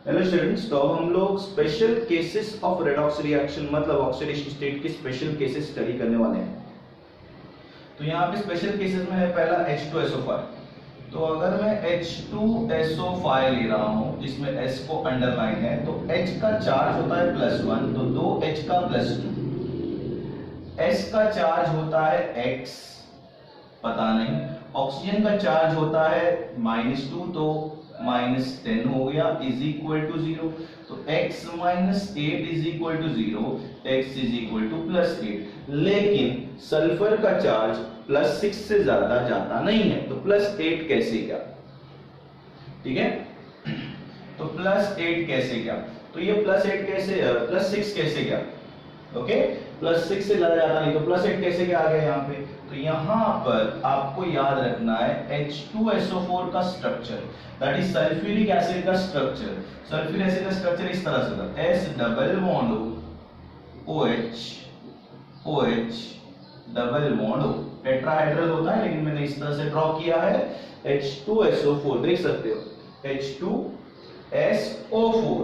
Hello students, तो अब हम लोग special cases of redox reaction मतलब ऑक्सीडेशन स्टेट के स्पेशल केसेस स्टडी करने वाले हैं। तो यहाँ पे स्पेशल केसेस में है पहला H2SO5। तो अगर मैं H2SO5 ले रहा हूँ जिसमें S को अंडरलाइन है, तो H का चार्ज होता है +1, तो 2H का +2। S का चार्ज होता है X, पता नहीं। ऑक्सीजन का चार्ज होता है -2, तो -10 हो गया इज इक्वल टू 0। तो x - 8 is equal to 0, x is equal to +8। लेकिन सल्फर का चार्ज +6 से ज्यादा जाता नहीं है, तो +8 कैसे गया? ठीक है, तो +8 कैसे गया? तो ये +8 कैसे, +6 कैसे गया? ओके, +6 से ज्यादा जाता नहीं, तो +8 कैसे क्या आ गया यहाँ पे? तो यहाँ पर आपको याद रखना है H2SO4 का structure, that is sulphuric acid का स्ट्रक्चर। सल्फ्यूरिक एसिड का स्ट्रक्चर इस तरह से होता है, S double bond OH OH double bond O, tetrahedral होता है लेकिन मैंने इस तरह से ड्रॉ किया है। H2SO4 देख सकते हो, H2SO4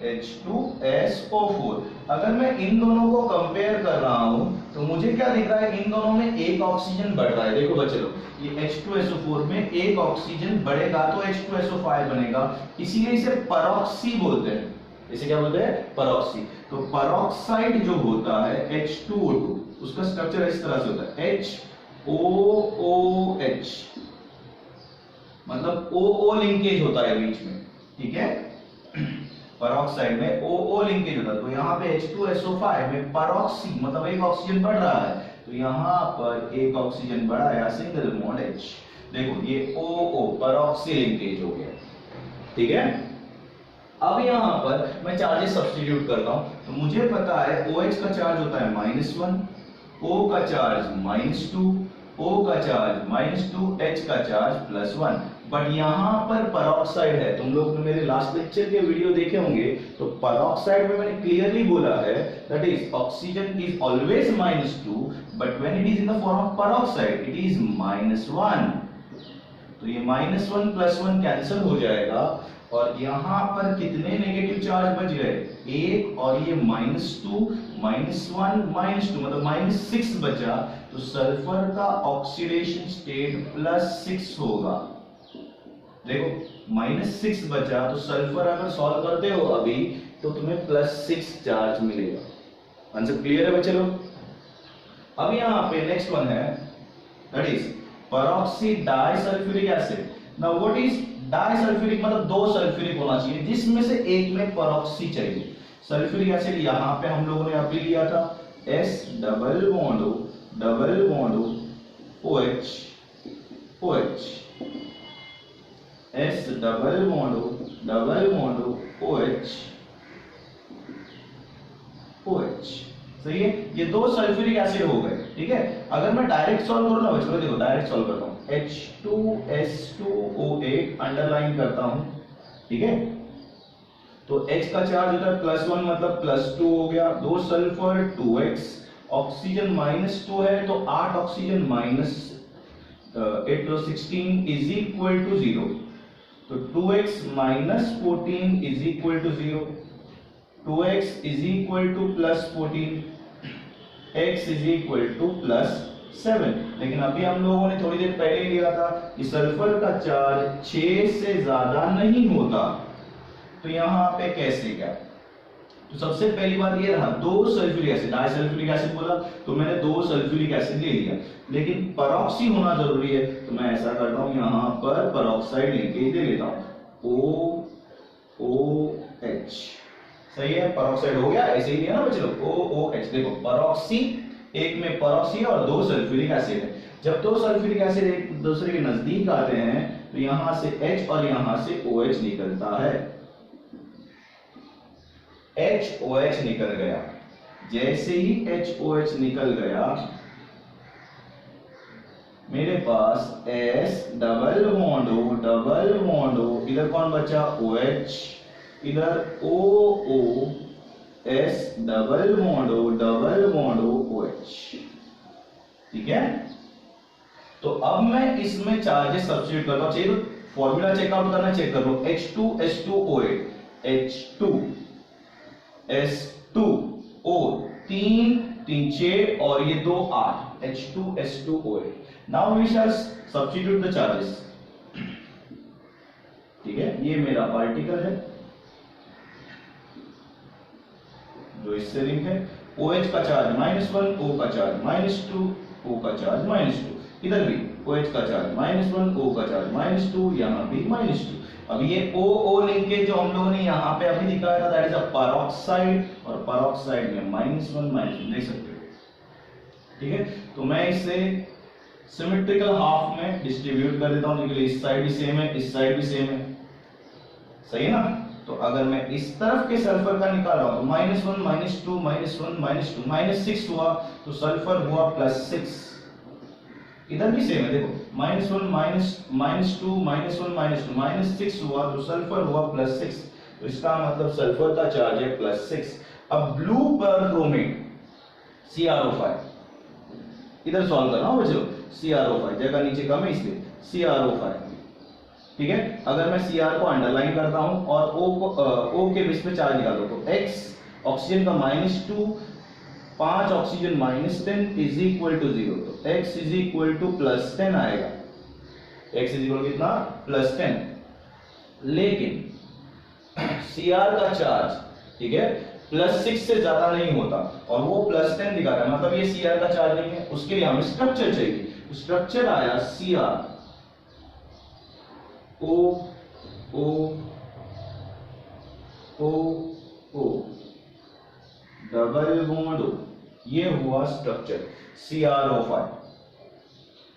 H2SO4। अगर मैं इन दोनों को कंपेयर कर रहा हूं तो मुझे क्या दिख रहा है? इन दोनों में एक ऑक्सीजन बढ़ रहा है। देखो बच्चे लोग, ये H2SO4 में एक ऑक्सीजन बढ़ेगा तो H2SO5 बनेगा, इसीलिए इसे परऑक्सी बोलते हैं। इसे क्या बोलते हैं? परऑक्सी। तो परऑक्साइड जो होता है H2O2, उसका स्ट्रक्चर इस तरह से होता है, HOOH, मतलब OO लिंकेज होता है बीच में। ठीक है, परऑक्साइड में OO लिंकेज होता है। तो यहाँ पे H2SO5 में परऑक्सी मतलब एक ऑक्सीजन बढ़ रहा है, तो यहाँ पर एक ऑक्सीजन बढ़ाया, सिंगल बॉन्ड H। देखो ये OO परऑक्सी लिंकेज हो गया। ठीक है, अब यहाँ पर मैं चार्जेस सब्स्टिट्यूट करता हूँ, तो मुझे पता है OH का चार्ज होता है -1, O का चार्ज -2, O का चार्ज -2, H का चार्ज +1। बट यहाँ पर परऑक्साइड है, तुम लोग ने मेरे लास्ट लेक्चर के वीडियो देखे होंगे, तो परऑक्साइड में मैंने क्लियरली बोला है that is oxygen is always -2, but when it is in the form of peroxide it is -1। तो ये -1 +1 कैंसिल हो जाएगा, और यहाँ पर कितने नेगेटिव चार्ज बच गए? एक, और ये -2 -1 -2 मतलब -6 बचा। तो सल्फर का ऑक्सीडेशन स्टेट +6 होगा। देखो -6 बचा, तो सल्फर अगर सॉल्व करते हो अभी तो तुम्हें +6 चार्ज मिलेगा। आंसर क्लियर है बच्चे लोग? अब यहाँ पे नेक्स्ट वन है that is परऑक्सी disulphuric acid. Now what is disulphuric? मतलब दो सल्फ्यूरिक होना चाहिए जिसमें से एक में परऑक्सी चाहिए। सल्फ्यूरिक एसिड यहाँ पे हम लोगों ने अभी लिया था, S double bond OH OH, S double bond OH OH। सही है, ये दो सल्फ्यूरिक एसिड हो गए। ठीक है, अगर मैं डायरेक्ट सॉल्व करूं ना बच्चों, देखो डायरेक्ट सॉल्व करता हूं, H2S2O8 अंडरलाइन करता हूं। ठीक है, तो H का चार्ज होता है +1 मतलब +2 हो गया, 2 सल्फर 2x, ऑक्सीजन -2 है तो 8 ऑक्सीजन -8 + 16 इज इक्वल टू 0। तो 2x - 14 is equal to 0, 2x is equal to +14, x is equal to +7। लेकिन अभी हम लोगों ने थोड़ी देर पहले ही लिया था कि सल्फर का चार्ज 6 से ज्यादा नहीं होता, तो यहाँ पे कैसे क्या? तो सबसे पहली बात ये रहा, दो सल्फ्यूरिक एसिड, डाइसल्फ्यूरिक एसिड बोला तो मैंने दो सल्फ्यूरिक एसिड ले लिया, लेकिन परऑक्सी होना जरूरी है, तो मैं ऐसा करता हूं यहाँ पर परऑक्साइड लिंकेज दे लेता हूं, OOH। सही है, परऑक्साइड हो गया। ऐसे ही लिया ना बच्चे लोग, OOH। देखो परऑक्सी, एक में परऑक्सी और दो सल्फ्यूरिक एसिड है। जब दो सल्फ्यूरिक एसिड एक दूसरे के नजदीक आते हैं तो यहां से H और यहां से OH निकलता है, HOH निकल गया। जैसे ही HOH निकल गया मेरे पास S डबल बॉन्ड O, इधर कौन बचा? OH, इधर OO, S double bond O OH। ठीक है, तो अब मैं इसमें चार्जेस सब्स्टिट्यूट करता हूं। चाहिए तो फॉर्मूला चेकआउट करना, चेक कर लो, H2S2O8। H2SO 3 3 6 और ये 2 8 H2S2O8. Now we shall substitute the charges. ठीक है, ये मेरा पार्टिकल है जो इससे लिंक है. OH का चार्ज -1, O का चार्ज -2, O का चार्ज -2. इधर भी OH का चार्ज -1, O का चार्ज -2, यहाँ भी -2. अब ये O लिंकेज जो हम लोगों ने यहाँ पे अभी दिखाया था, दैट इज अ पेरोक्साइड, और पेरोक्साइड में -1 देख सकते हो. ठीक है, तो मैं इसे सिमेट्रिकल हाफ में डिस्ट्रीब्यूट कर देता हूँ, क्योंकि इस साइड भी सेम है, इस साइड भी सेम है. सही है ना. तो अगर मैं इस तरफ के सल्फर का निकाल रहा हूं तो -1 -2 -1 -2 -6 हुआ, तो सल्फर हुआ +6. इधर भी सेम है, देखो -1 -2 -1 -2 -6 हुआ, तो सल्फर हुआ +6. तो इसका मतलब सल्फर का चार्ज है +6. अब ब्लू परक्रोमेट CrO5 इधर सॉल्व करना हो बच्चों. CrO5 जगह नीचे कम है इसलिए CrO5. ठीक है, अगर मैं Cr को अंडरलाइन करता हूं और O के बेस पे चार्ज निकाल दो, तो X ऑक्सीजन का -2, 5 ऑक्सीजन -10 इज इक्वल टू 0. तो X इज इक्वल टू +10 आएगा. X इज इक्वल कितना? +10. लेकिन Cr का चार्ज, ठीक है, +6 से ज्यादा नहीं होता और वो +10 दिखा रहा है, मतलब ये Cr का चार्ज नहीं है. उसके लिए हमें स्ट्रक्चर चाहिए. स्ट्रक्चर आया Cr O double bond O. ये हुआ structure CrO5.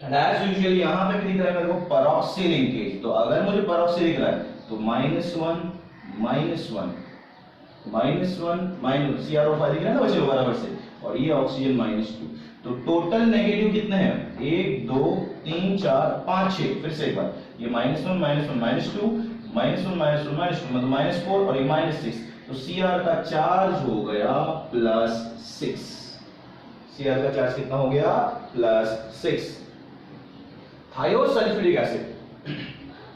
And as usual यहां पे भी दिख रहा है मेरे को पेरोक्सी लिंकेज. तो अगर मुझे पेरोक्सी दिख रहा है तो -1 CrO5 दिख रहा है ना बच्चों बराबर से, और ये ऑक्सीजन -2. तो टोटल नेगेटिव कितने हैं? 1 2 3 4 5 6. फिर से एक बार, ये -1 -1 -2 -1 मतलब -4 और ये -6. तो Cr का चार्ज हो गया +6. Cr का चार्ज कितना हो गया? +6. थायोसल्फ्यूरिक एसिड,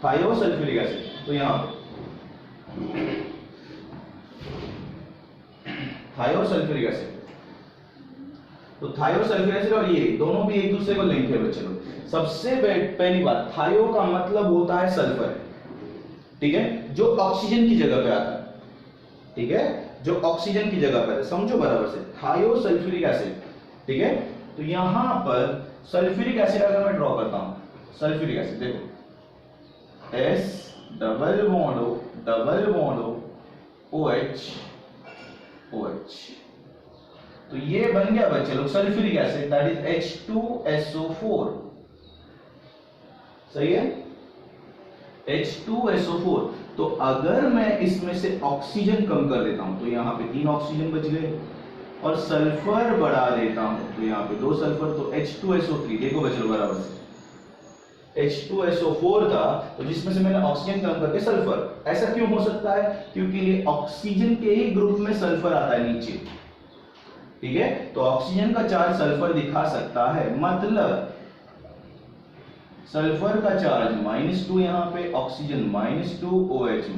थायोसल्फ्यूरिक एसिड. तो यहां थायोसल्फ्यूरिक एसिड, तो थायोसल्फ्यूरिक एसिड और ये दोनों भी एक दूसरे को लिंक है बच्चे लोग. सबसे पहली बात, थायो का मतलब होता है सल्फर. ठीक है, जो ऑक्सीजन की जगह पे आता है. ठीक है, जो ऑक्सीजन की जगह पे आता है, समझो बराबर से. थायोसल्फ्यूरिक एसिड. ठीक है, तो यहां पर सल्फ्यूरिक एसिड अगर मैं ड्रॉ करता हूं, सल्फ्यूरिक एसिड देखो S double bond O OH. तो ये बन गया बच्चे लोग sulphuric acid, that is H2SO4. सही है, H2SO4. तो अगर मैं इसमें से ऑक्सीजन कम कर देता हूं तो यहां पे 3 ऑक्सीजन बच गए, और सल्फर बढ़ा देता हूं तो यहां पे 2 सल्फर, तो H2SO3. देखो बच्चों बराबर से H2SO4 था, तो जिसमें से मैंने ऑक्सीजन कम करके सल्फर. ऐसा क्यों हो सकता है? क्योंकि ये ऑक्सीजन के ही ग्रुप में सल्फर आता है नीचे. ठीक है, तो ऑक्सीजन का चार्ज सल्फर दिखा सकता है, मतलब सल्फर का चार्ज -2 यहां पे, ऑक्सीजन -2, OH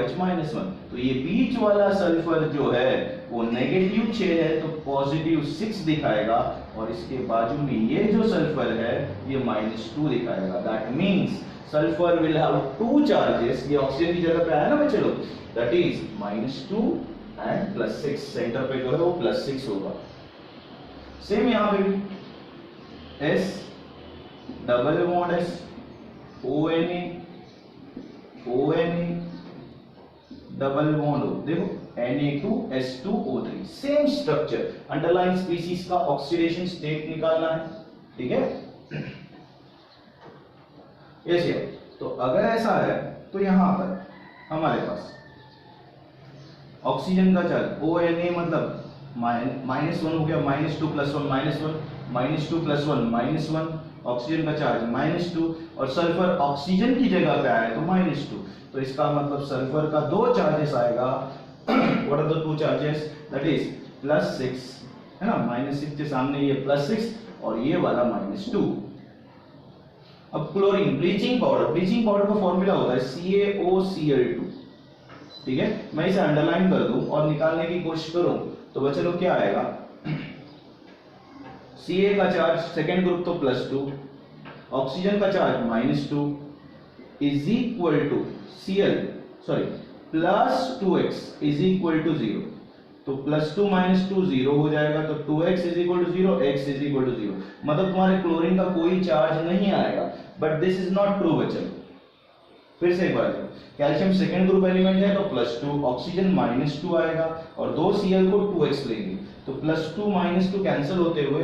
-1. तो ये बीच वाला सल्फर जो है वो -6 है, तो +6 दिखाएगा, और इसके बाजू में ये जो सल्फर है ये -2 दिखाएगा. That means sulphur will have 2 charges. ये ऑक्सीजन की जगह पे आया ना बच्चे लोग, दैट इज -2 एंड +6. सेंटर पे जो है वो +6 होगा. सेम यहां पे भी S double bond S ONA double bond O. देखो Na2S2O3. Same structure. Underline species का ऑक्सीडेशन स्टेट निकालना है. ठीक है, यस. तो अगर ऐसा है तो यहां पर हमारे पास ऑक्सीजन का चार्ज ONA मतलब -1 हो गया, -2 + 1 -2 + 1 ऑक्सीजन का चार्ज -2, और सल्फर ऑक्सीजन की जगह पे आया तो -2. तो इसका मतलब सल्फर का 2 चार्जेस आएगा. What are the 2 charges? That is +6 है ना, -6 के सामने ये +6 और ये वाला -2. अब क्लोरीन, ब्लीचिंग पाउडर का फॉर्मूला होता है CaOCl2. ठीक है, मैं इसे अंडरलाइन कर दूं और निकालने की कोशिश करूं तो बच्चों क्या आएगा, Ca का चार्ज सेकेंड ग्रुप तो +2, ऑक्सीजन का charge -2 is equal to Cl +2x is equal to 0। तो +2 - 2 0 हो जाएगा, तो 2x is equal to 0, x is equal to 0, मतलब तुम्हारे क्लोरीन का कोई चार्ज नहीं आएगा। But this is not true बच्चों। फिर से एक बार, कैल्शियम सेकेंड ग्रुप एलिमेंट है तो +2, ऑक्सीजन -2 आएगा और 2 Cl को 2x लेंगे, तो +2 - 2 कैंसिल होते हुए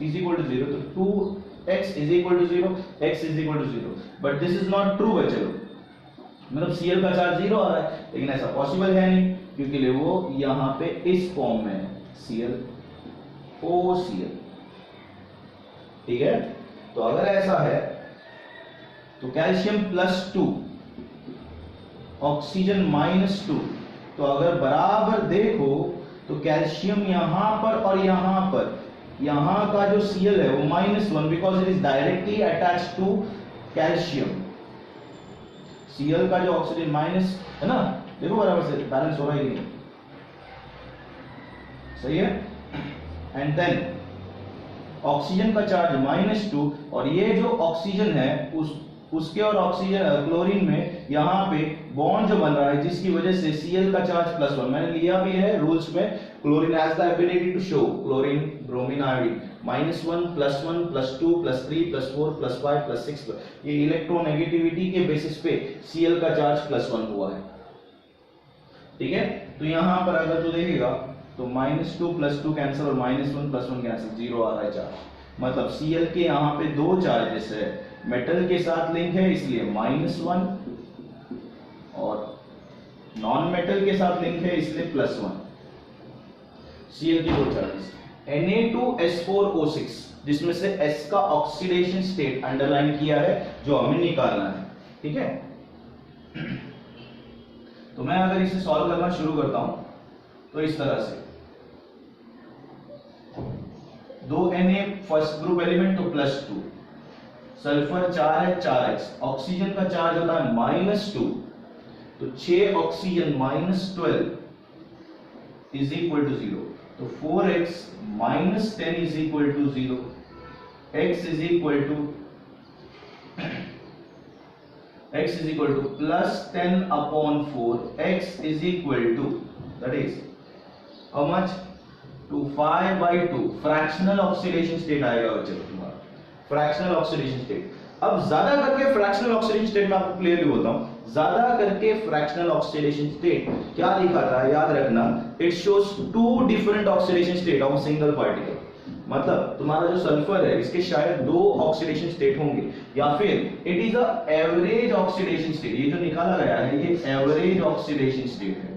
इज इक्वल टू 0, तो 2x is equal to 0, x is equal to 0। But this is not true बच्चों, मतलब Cl का चार्ज 0 आ रहा है, लेकिन ऐसा पॉसिबल है नहीं क्योंकि वो यहां पे इस फॉर्म में है Cl OCl। ठीक है, तो अगर ऐसा है तो कैल्शियम +2 ऑक्सीजन -2, तो अगर बराबर देखो तो कैल्शियम यहां पर और यहां पर, यहां का जो Cl है वो -1 because it is directly attached to calcium. Cl का जो ऑक्सीजन माइनस है ना, देखो बराबर से बैलेंस हो रहा है कि नहीं, सही है। एंड देन ऑक्सीजन का चार्ज -2 और ये जो ऑक्सीजन है उसके और ऑक्सीजन क्लोरीन में यहाँ पे बॉन्ड जो बन रहा है जिसकी वजह से Cl का चार्ज +1, मैंने लिया भी है रूल्स में, chlorine has the ability to show, chlorine bromine iodine -1 +1 +2 +3 +4 +5 +6, ये इलेक्ट्रोनेगेटिविटी के बेसिस पे Cl का चार्ज +1 हुआ है। ठीक है, तो यहाँ पर अगर तू देखेगा तो -2 +2 कैंसिल और -1 +1 कैंसिल, 0 आ रहा है चार्ज, मतलब Cl के यहाँ पे दो चार्जेस है, मेटल के साथ लिंक है इसलिए -1 और नॉन मेटल के साथ लिंक है इसलिए +1। Cl की दो चार्जेस, Na2S4O6 जिसमें से S का ऑक्सीडेशन स्टेट अंडरलाइन किया है जो हमें निकालना है। ठीक है, तो मैं अगर इसे सॉल्व करना शुरू करता हूं तो इस तरह से, 2 Na फर्स्ट ग्रुप एलिमेंट तो +2, सल्फर 4 है 4x, ऑक्सीजन का चार्ज होता है -2, तो 6 ऑक्सीजन -12 इज इक्वल टू 0, तो 4x -10 is equal to 0, x is equal to +10/4, x is equal to that is how much, 5/2 fractional oxidation state आएगा बच्चों तुम्हारा, फ्रैक्शनल ऑक्सीडेशन स्टेट। अब ज्यादा करके फ्रैक्शनल ऑक्सीडेशन स्टेट में आपको क्लियरली बोलता हूं, ज्यादा करके फ्रैक्शनल ऑक्सीडेशन स्टेट क्या लिखा था याद रखना, it shows 2 different oxidation state of a single particle, मतलब तुम्हारा जो सल्फर है इसके शायद 2 ऑक्सीडेशन स्टेट होंगे, या फिर it is a average oxidation state, ये जो निकाला गया है ये एवरेज ऑक्सीडेशन स्टेट है,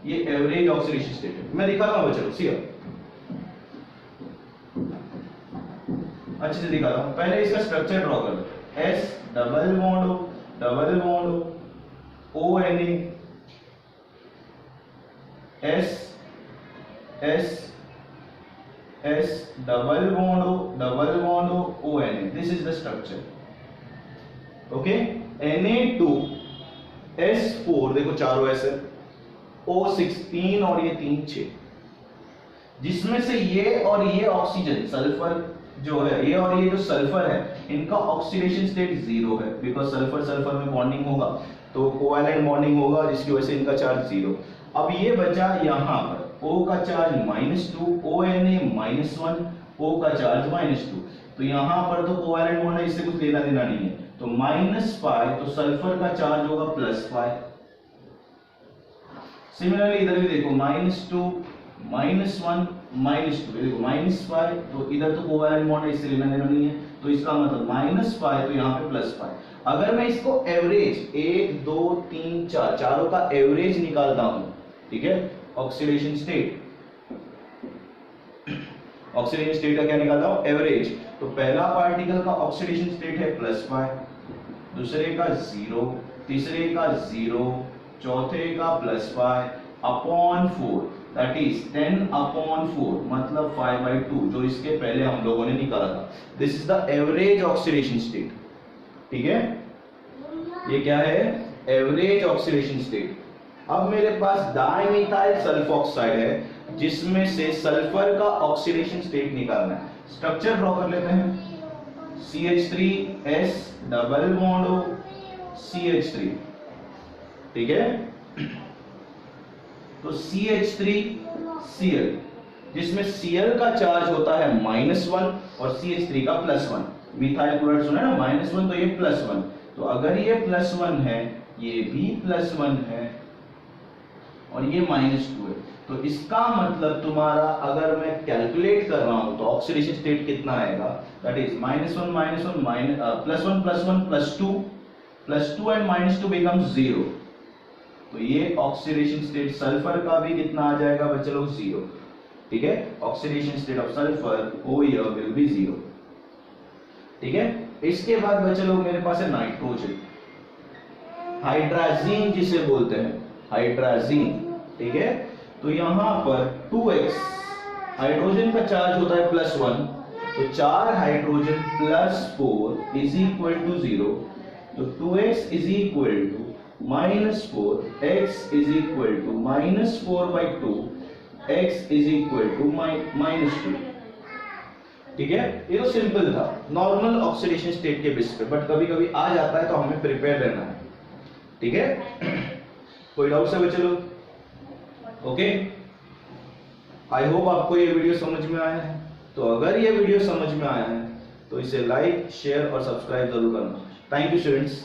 ये एवरेज ऑक्सीडेशन स्टेट है। मैं दिखाता हूं बच्चों, सी अच्छे से दिखाता हूं, पहले इसका स्ट्रक्चर ड्रॉ कर लो, S double bond O Na, S double bond O Na, this is the structure. Okay, Na2S4 देखो चारों S है, O6 3 और ये 3 6, जिसमें से ये और ये ऑक्सीजन सल्फर जो है, ये और ये जो सल्फर है इनका ऑक्सीडेशन स्टेट 0 है, बिकॉज सल्फर सल्फर में बॉन्डिंग होगा तो कोवैलेंट बॉन्डिंग होगा जिसकी वजह से इनका चार्ज 0। अब ये बचा यहां पर O का चार्ज -2, ONA -1, O का चार्ज -2, तो यहां पर तो कोवैलेंट बॉन्ड है, इससे कुछ लेना देना नहीं है, तो -5, तो सल्फर का चार्ज होगा +5। सिमिलरली इधर भी देखो -2 -1 -2, देखो -5, तो इधर तो कोवैलेंट बॉन्ड है इससे लेना देना नहीं है, तो इसका मतलब -5, तो यहाँ पे +5। अगर मैं इसको एवरेज 1 2 3 4 चारों का एवरेज निकालता हूं, ठीक है, ऑक्सीडेशन स्टेट का क्या निकालता हूं, एवरेज, तो पहला पार्टिकल का ऑक्सीडेशन स्टेट है +5, दूसरे का 0, तीसरे का 0, चौथे का +5/4, दैट इज 10/4, मतलब 5/2, जो इसके पहले हम लोगों ने निकाला था। This is the average oxidation state. ठीक है, ये क्या है, एवरेज ऑक्सीडेशन स्टेट। अब मेरे पास डाइमिथाइल सल्फोक्साइड है जिसमें से सल्फर का ऑक्सीडेशन स्टेट निकालना है। स्ट्रक्चर ड्रॉ कर लेते हैं, CH3S double bond O CH3, ठीक है। तो CH3Cl, जिसमें Cl का चार्ज होता है -1 और CH3 का +1। मिथाइल क्लोराइड सुना है ना, -1 तो ये +1, तो अगर ये +1 है, ये भी +1 है और ये -2 है, तो इसका मतलब तुम्हारा अगर मैं कैलकुलेट कर रहा हूं तो ऑक्सीडेशन स्टेट कितना आएगा, दैट इज -1 +1 +1 +2 एंड -2 बिकम्स 0। तो ये ऑक्सीडेशन स्टेट सल्फर का भी कितना आ जाएगा बच्चे लोग, 0, ठीक है। Oxidation state of sulphur O here will be 0, ठीक है। इसके बाद बच्चे लोग मेरे पास है नाइट्रोजन, हाइड्राजीन जिसे बोलते हैं, हाइड्राजीन, ठीक है। तो यहां पर 2x हाइड्रोजन का चार्ज होता है +1, तो 4 हाइड्रोजन +4 इज इक्वल टू 0, तो 2x is equal to -4, x is equal to -4/2, x is equal to -2, ठीक है। ये तो सिंपल था नॉर्मल ऑक्सीडेशन स्टेट के बेस पे, बट कभी कभी आ जाता है तो हमें प्रिपेयर रहना है, ठीक है। कोई डाउट है बच्चे लोग? ओके, आई होप आपको ये वीडियो समझ में आया है। तो अगर ये वीडियो समझ में आया है तो इसे लाइक, शेयर और सब्सक्राइब जरूर करना। Thank you students.